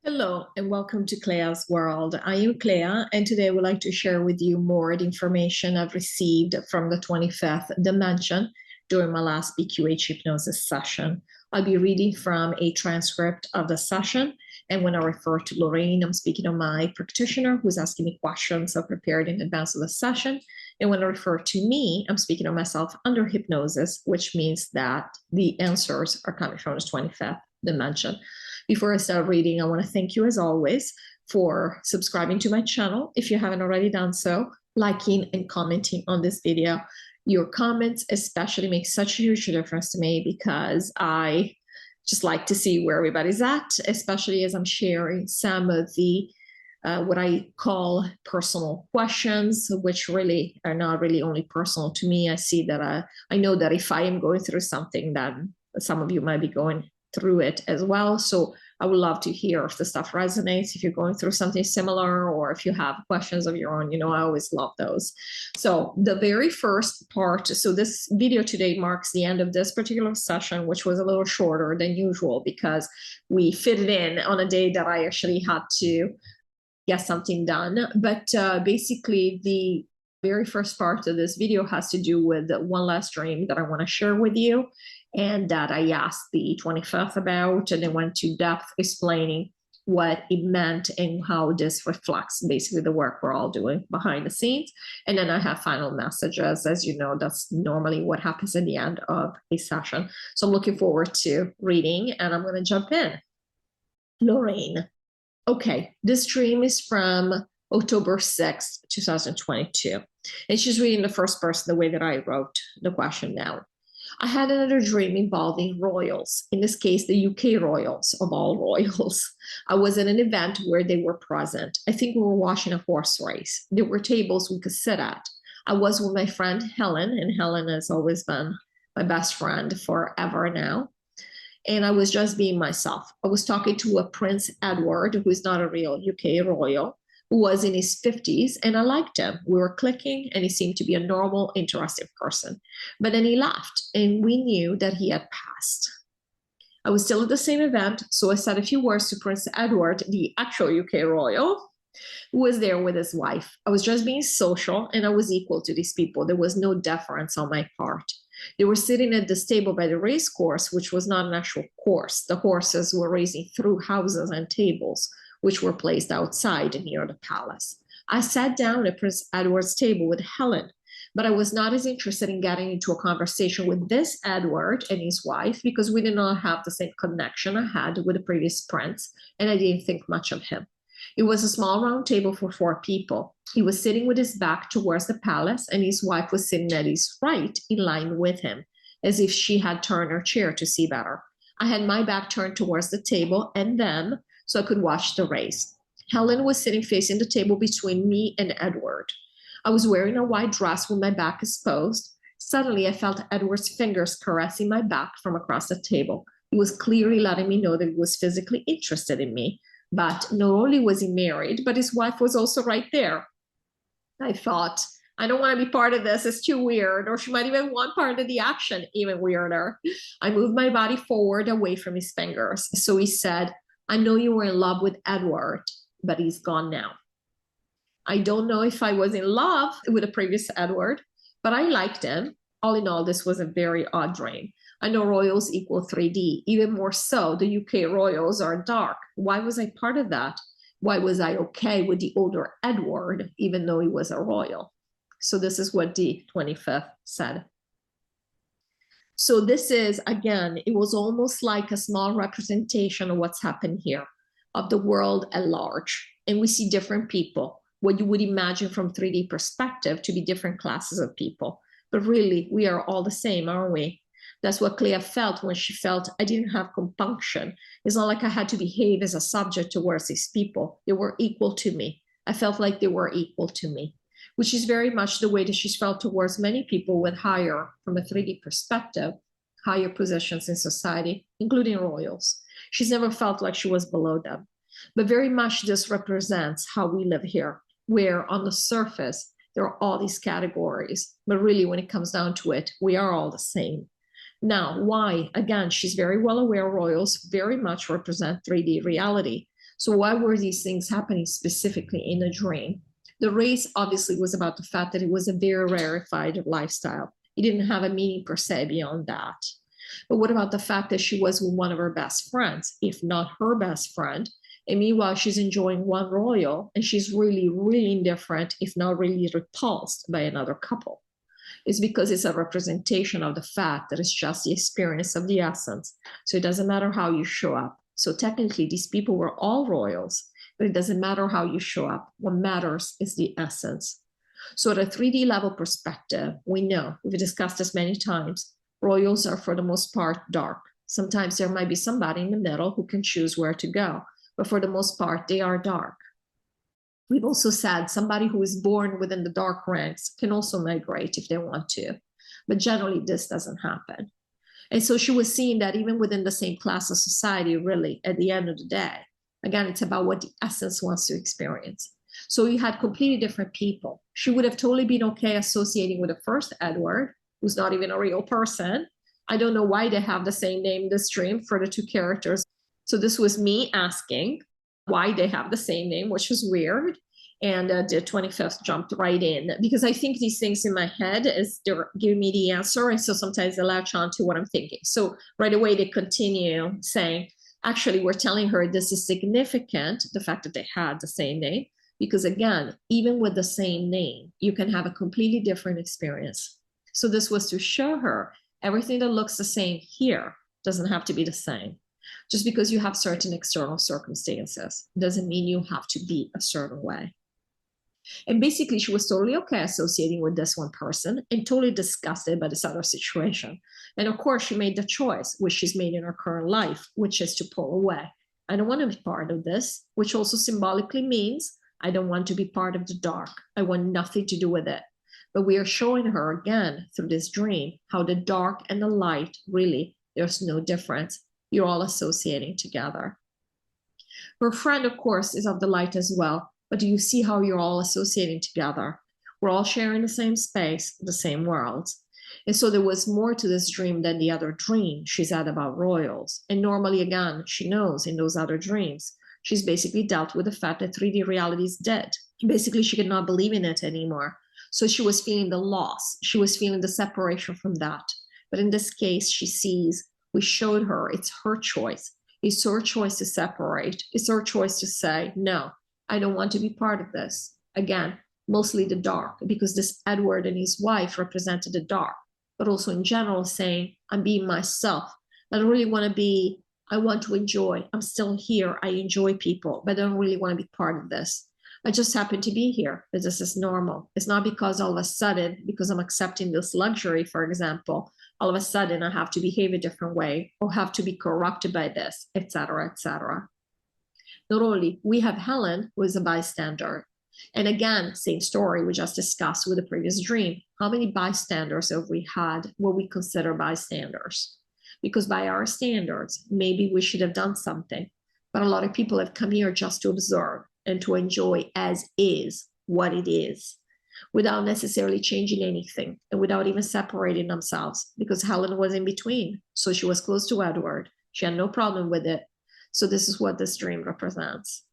Hello and welcome to CLEA'S World. I am Clea, and today I would like to share with you more information I've received from the 25th dimension during my last BQH hypnosis session. I'll be reading from a transcript of the session, and when I refer to Lorrayne, I'm speaking of my practitioner who's asking me questions I prepared in advance of the session. And when I refer to me, I'm speaking of myself under hypnosis, which means that the answers are coming from the 25th dimension. Before I start reading, I want to thank you as always for subscribing to my channel. If you haven't already done so, liking and commenting on this video. Your comments especially make such a huge difference to me because I just like to see where everybody's at, especially as I'm sharing some of the what I call personal questions, which really are not really only personal to me. I see that I know that if I am going through something, then some of you might be going through it as well. So I would love to hear if the stuff resonates, if you're going through something similar, or if you have questions of your own. I always love those. So the very first part, so this video today marks the end of this particular session, which was a little shorter than usual because we fit it in on a day that I actually had to get something done. But basically the very first part of this video has to do with one last dream that I want to share with you, and that I asked the 25th about, and then went to depth explaining what it meant and how this reflects basically the work we're all doing behind the scenes. And then I have final messages. As you know, that's normally what happens at the end of a session. So I'm looking forward to reading, and I'm going to jump in. Lorrayne. Okay, this dream is from October 6th, 2022. And she's reading the first person the way that I wrote the question down. I had another dream involving royals, in this case, the UK royals of all royals. I was at an event where they were present. I think we were watching a horse race. There were tables we could sit at. I was with my friend Helen, and Helen has always been my best friend forever now. And I was just being myself. I was talking to a Prince Edward, who is not a real UK royal, who was in his 50s, and I liked him. We were clicking, and he seemed to be a normal, interesting person. But then he laughed, and we knew that he had passed. I was still at the same event, so I said a few words to Prince Edward, the actual UK royal, who was there with his wife. I was just being social, and I was equal to these people. There was no deference on my part. They were sitting at this table by the race course, which was not an actual course. The horses were racing through houses and tables, which were placed outside near the palace. I sat down at Prince Edward's table with Helen, but I was not as interested in getting into a conversation with this Edward and his wife because we did not have the same connection I had with the previous prince, and I didn't think much of him. It was a small round table for 4 people. He was sitting with his back towards the palace, and his wife was sitting at his right in line with him, as if she had turned her chair to see better. I had my back turned towards the table and them, so I could watch the race. Helen was sitting facing the table between me and Edward. I was wearing a white dress with my back exposed. Suddenly, I felt Edward's fingers caressing my back from across the table. He was clearly letting me know that he was physically interested in me. But not only was he married, but his wife was also right there. I thought, I don't want to be part of this. It's too weird. Or she might even want part of the action, even weirder. I moved my body forward away from his fingers. So he said, I know you were in love with Edward, but he's gone now. I don't know if I was in love with the previous Edward, but I liked him. All in all, this was a very odd dream. I know royals equal 3D. Even more so, the UK royals are dark. Why was I part of that? Why was I okay with the older Edward, even though he was a royal? So this is what the 25th said. So this is, again, it was almost like a small representation of what's happened here, of the world at large. And we see different people, what you would imagine from 3D perspective to be different classes of people. But really, we are all the same, aren't we? That's what Clea felt when she felt I didn't have compunction. It's not like I had to behave as a subject towards these people. They were equal to me. I felt like they were equal to me, which is very much the way that she's felt towards many people with higher, from a 3D perspective, higher positions in society, including royals. She's never felt like she was below them. But very much this represents how we live here, where on the surface, there are all these categories. But really, when it comes down to it, we are all the same. Now, why? Again, she's very well aware royals very much represent 3D reality. So why were these things happening specifically in a dream? The race obviously was about the fact that it was a very rarefied lifestyle. It didn't have a meaning per se beyond that. But what about the fact that she was with one of her best friends, if not her best friend? And meanwhile, she's enjoying one royal and she's really, really indifferent, if not really repulsed by another couple. It's because it's a representation of the fact that it's just the experience of the essence. So it doesn't matter how you show up. So technically, these people were all royals, but it doesn't matter how you show up. What matters is the essence. So at a 3D level perspective, we know, we've discussed this many times, royals are for the most part dark. Sometimes there might be somebody in the middle who can choose where to go, but for the most part, they are dark. We've also said somebody who is born within the dark ranks can also migrate if they want to, but generally this doesn't happen. And so she was seeing that even within the same class of society, really, at the end of the day, again, it's about what the essence wants to experience. So you had completely different people. She would have totally been okay associating with the first Edward, who's not even a real person. I don't know why they have the same name in this dream for the two characters. So this was me asking why they have the same name, which was weird. And the 25th jumped right in because I think these things in my head as they're giving me the answer. And so sometimes they latch on to what I'm thinking. So right away, they continue saying, actually, we're telling her this is significant, the fact that they had the same name, because again, even with the same name, you can have a completely different experience. So this was to show her everything that looks the same here doesn't have to be the same. Just because you have certain external circumstances doesn't mean you have to be a certain way. And basically, she was totally okay associating with this one person and totally disgusted by this other situation. And of course, she made the choice, which she's made in her current life, which is to pull away. I don't want to be part of this, which also symbolically means I don't want to be part of the dark. I want nothing to do with it. But we are showing her again through this dream how the dark and the light, really, there's no difference. You're all associating together. Her friend, of course, is of the light as well. But do you see how you're all associating together? We're all sharing the same space, the same worlds. And so there was more to this dream than the other dream she's had about royals. And normally, again, she knows in those other dreams, she's basically dealt with the fact that 3D reality is dead. Basically, she could not believe in it anymore. So she was feeling the loss. She was feeling the separation from that. But in this case, she sees, we showed her it's her choice. It's her choice to separate. It's her choice to say, no, I don't want to be part of this. Again, mostly the dark, because this Edward and his wife represented the dark, but also in general saying, I'm being myself. I don't really want to be, I want to enjoy. I'm still here. I enjoy people, but I don't really want to be part of this. I just happen to be here, but this is normal. It's not because all of a sudden, because I'm accepting this luxury, for example, all of a sudden I have to behave a different way or have to be corrupted by this, etc., etc. Not only, we have Helen, who is a bystander. And again, same story we just discussed with the previous dream. How many bystanders have we had what we consider bystanders? Because by our standards, maybe we should have done something. But a lot of people have come here just to observe and to enjoy as is what it is, without necessarily changing anything and without even separating themselves, because Helen was in between. So she was close to Edward. She had no problem with it. So this is what this dream represents.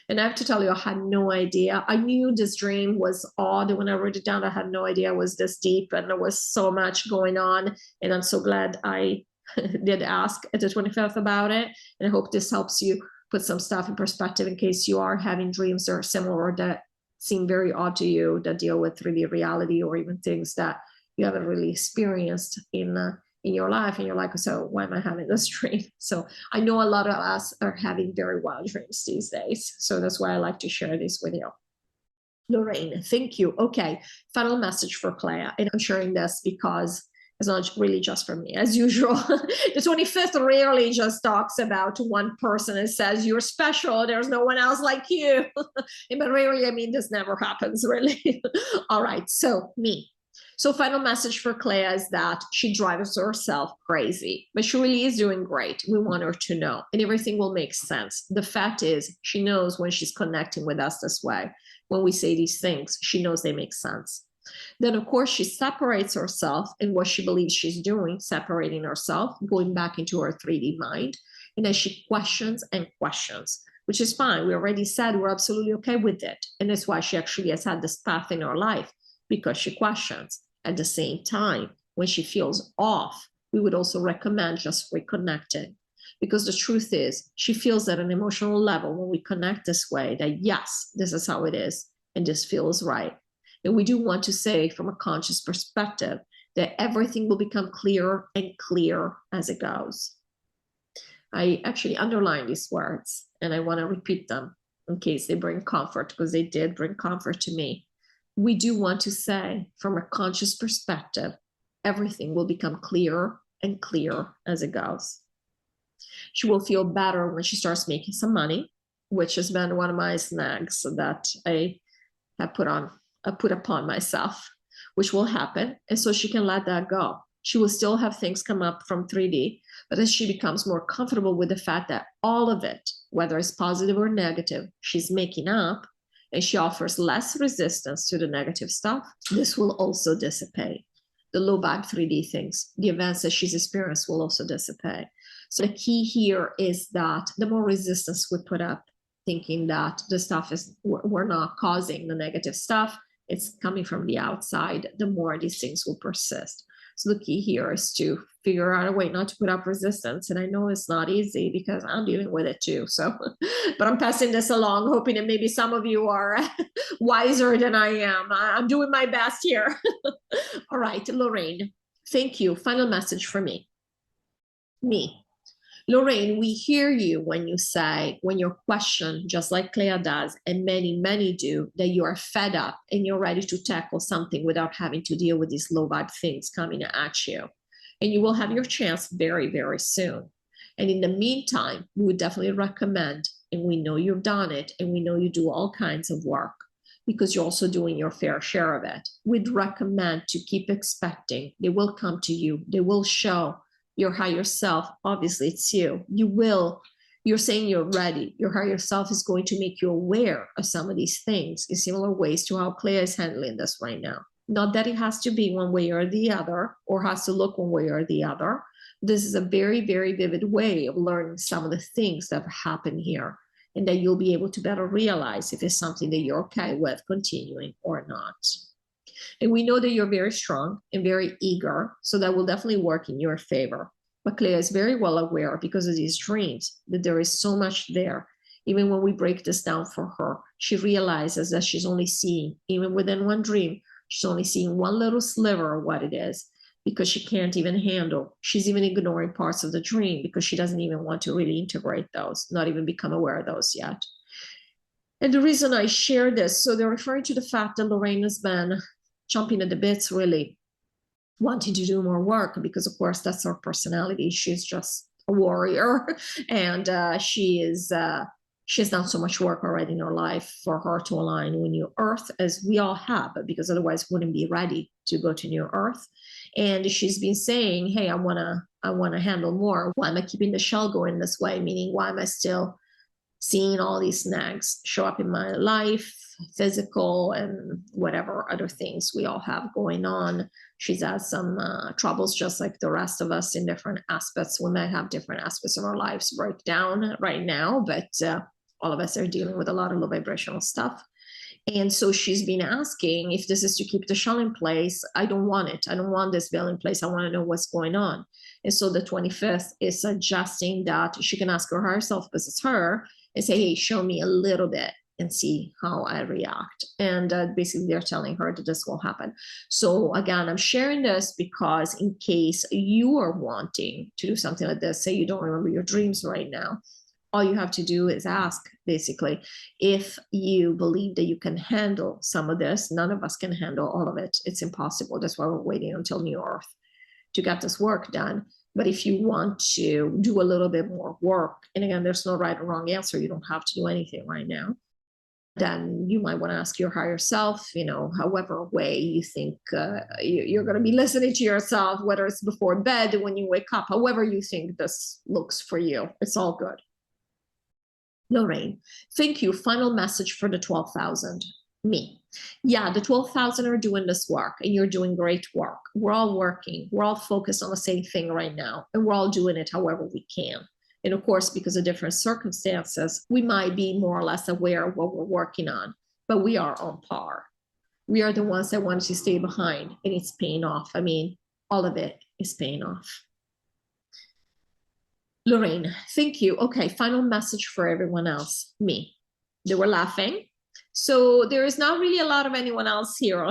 And I have to tell you, I had no idea. I knew this dream was odd. When I wrote it down, I had no idea it was this deep and there was so much going on. And I'm so glad I did ask at the 25th about it. And I hope this helps you put some stuff in perspective in case you are having dreams that are similar or that seem very odd to you, that deal with 3D reality or even things that you haven't really experienced in your life, and you're like, so why am I having this dream? So I know a lot of us are having very wild dreams these days. So that's why I like to share this with you. Lorrayne, thank you. Okay, final message for Clea. And I'm sharing this because it's not really just for me. As usual, the 25th rarely just talks about one person and says, you're special, there's no one else like you. But rarely, I mean, this never happens, really. All right, so me. So final message for Clea is that she drives herself crazy, but she really is doing great. We want her to know, and everything will make sense. The fact is, she knows when she's connecting with us this way. When we say these things, she knows they make sense. Then, of course, she separates herself in what she believes she's doing, separating herself, going back into her 3D mind. And then she questions and questions. which is fine. We already said we're absolutely okay with it. And that's why she actually has had this path in her life, because she questions. At the same time, when she feels off, we would also recommend just reconnecting. Because the truth is, she feels at an emotional level when we connect this way that yes, this is how it is, and this feels right. And we do want to say from a conscious perspective that everything will become clearer and clearer as it goes. I actually underline these words and I want to repeat them in case they bring comfort, because they did bring comfort to me. We do want to say from a conscious perspective, everything will become clearer and clearer as it goes. She will feel better when she starts making some money, which has been one of my snags that I have put upon myself, which will happen. And so she can let that go. She will still have things come up from 3D, but as she becomes more comfortable with the fact that all of it, whether it's positive or negative, she's making up, and she offers less resistance to the negative stuff, this will also dissipate. The low vibe 3D things, the events that she's experienced will also dissipate. So the key here is that the more resistance we put up, thinking that the stuff is, we're not causing the negative stuff, it's coming from the outside, the more these things will persist. So the key here is to figure out a way not to put up resistance. And I know it's not easy because I'm dealing with it too. So, but I'm passing this along, hoping that maybe some of you are wiser than I am. I'm doing my best here. All right, Lorraine, thank you. Final message for me. Lorraine, we hear you when you say, when you question, just like Clea does, and many, many do, that you are fed up and you're ready to tackle something without having to deal with these low vibe things coming at you. And you will have your chance very, very soon. And in the meantime, we would definitely recommend, and we know you've done it, and we know you do all kinds of work because you're also doing your fair share of it. We'd recommend to keep expecting. They will come to you. They will show your higher self. Obviously, it's you. You're saying you're ready. Your higher self is going to make you aware of some of these things in similar ways to how Clea is handling this right now. Not that it has to be one way or the other, or has to look one way or the other. This is a very, very vivid way of learning some of the things that happen here, and that you'll be able to better realize if it's something that you're okay with continuing or not. And we know that you're very strong and very eager, so that will definitely work in your favor. But Clea is very well aware, because of these dreams, that there is so much there. Even when we break this down for her, she realizes that she's only seeing, even within one dream, she's only seeing one little sliver of what it is, because she can't even handle. She's even ignoring parts of the dream because she doesn't even want to really integrate those, not even become aware of those yet. And the reason I share this, so they're referring to the fact that Lorraine has been chomping at the bits, really wanting to do more work, because of course that's her personality. She's just a warrior, and she has done so much work already in her life for her to align with New Earth, as we all have, because otherwise wouldn't be ready to go to New Earth. And she's been saying, hey, I wanna handle more. Why am I keeping the shell going this way? Meaning, why am I still seeing all these snags show up in my life, physical and whatever other things we all have going on? She's had some troubles, just like the rest of us, in different aspects. We might have different aspects of our lives break down right now, but all of us are dealing with a lot of low vibrational stuff. And so she's been asking if this is to keep the shell in place. I don't want it. I don't want this veil in place. I want to know what's going on. And so the 25th is suggesting that she can ask her higher self, because it's her, and say, hey, show me a little bit and see how I react. And basically they're telling her that this will happen. So again, I'm sharing this because in case you are wanting to do something like this, say you don't remember your dreams right now, all you have to do is ask, basically, if you believe that you can handle some of this. None of us can handle all of it. It's impossible. That's why we're waiting until New Earth to get this work done. But if you want to do a little bit more work, and again, there's no right or wrong answer, you don't have to do anything right now, then you might want to ask your higher self, however way you think you're going to be listening to yourself, whether it's before bed, when you wake up, however you think this looks for you. It's all good. Lorraine, thank you. Final message for the 12,000. Me. Yeah, the 12,000 are doing this work, and you're doing great work. We're all working. We're all focused on the same thing right now, and we're all doing it however we can. And of course, because of different circumstances, we might be more or less aware of what we're working on, but we are on par. We are the ones that want to stay behind, and it's paying off. I mean, all of it is paying off. Lorrayne, thank you. Okay, final message for everyone else. Me. They were laughing. So there is not really a lot of anyone else here.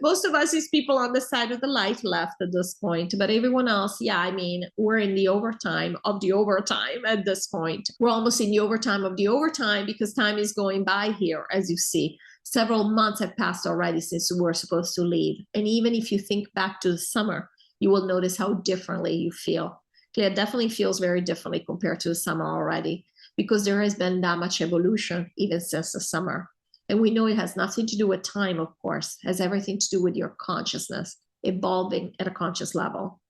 Most of us is people on the side of the light left at this point, but everyone else, yeah, I mean, we're in the overtime of the overtime at this point. We're almost in the overtime of the overtime because time is going by here, as you see. Several months have passed already since we were supposed to leave. And even if you think back to the summer, you will notice how differently you feel. Clea definitely feels very differently compared to the summer already, because there has been that much evolution even since the summer. And we know it has nothing to do with time, of course. It has everything to do with your consciousness evolving at a conscious level.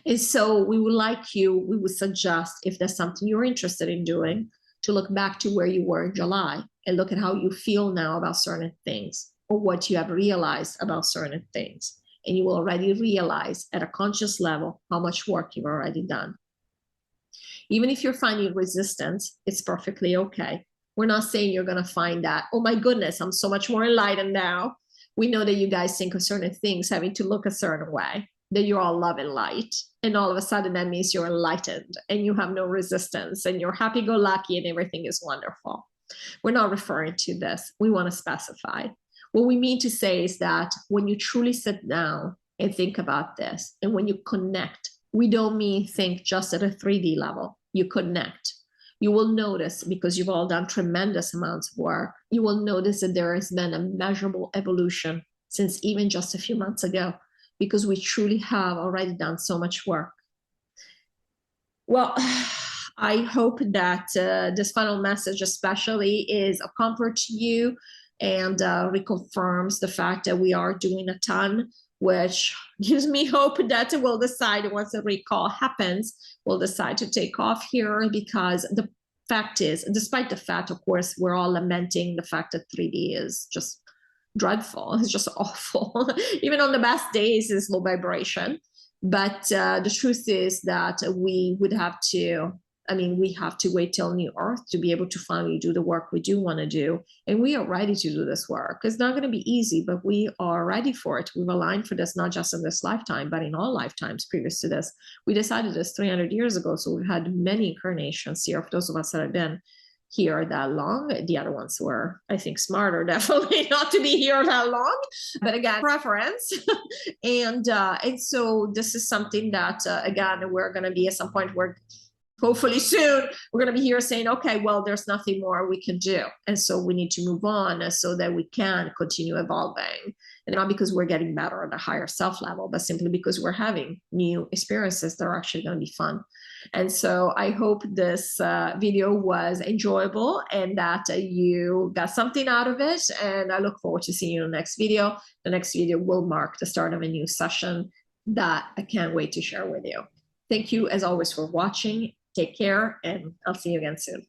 And so we would suggest, if there's something you're interested in doing, to look back to where you were in July and look at how you feel now about certain things, or what you have realized about certain things. And you will already realize at a conscious level how much work you've already done. Even if you're finding resistance, it's perfectly okay. We're not saying you're going to find that, oh my goodness, I'm so much more enlightened now. We know that you guys think of certain things having to look a certain way, that you're all love and light. And all of a sudden that means you're enlightened and you have no resistance and you're happy-go-lucky and everything is wonderful. We're not referring to this. We want to specify. What we mean to say is that when you truly sit down and think about this, and when you connect, we don't mean think just at a 3D level. You connect. You will notice, because you've all done tremendous amounts of work, you will notice that there has been a measurable evolution since even just a few months ago, because we truly have already done so much work. Well, I hope that this final message especially is a comfort to you and reconfirms the fact that we are doing a ton, which gives me hope that we'll decide, once the recall happens, we'll decide to take off here, because the fact is, despite the fact, of course, we're all lamenting the fact that 3D is just dreadful. It's just awful. Even on the best days, it's low vibration. But the truth is that we would have to, we have to wait till New Earth to be able to finally do the work we do want to do. And we are ready to do this work. It's not going to be easy, but we are ready for it. We've aligned for this, not just in this lifetime, but in all lifetimes previous to this. We decided this 300 years ago. So we've had many incarnations here, for those of us that have been here that long. The other ones were, I think, smarter, definitely not to be here that long, but again, preference. and so this is something that, again, we're going to be at some point where hopefully soon we're going to be here saying, okay, well, there's nothing more we can do. And so we need to move on so that we can continue evolving. And not because we're getting better at a higher self level, but simply because we're having new experiences that are actually going to be fun. And so I hope this video was enjoyable and that you got something out of it. And I look forward to seeing you in the next video. The next video will mark the start of a new session that I can't wait to share with you. Thank you, as always, for watching. Take care, and I'll see you again soon.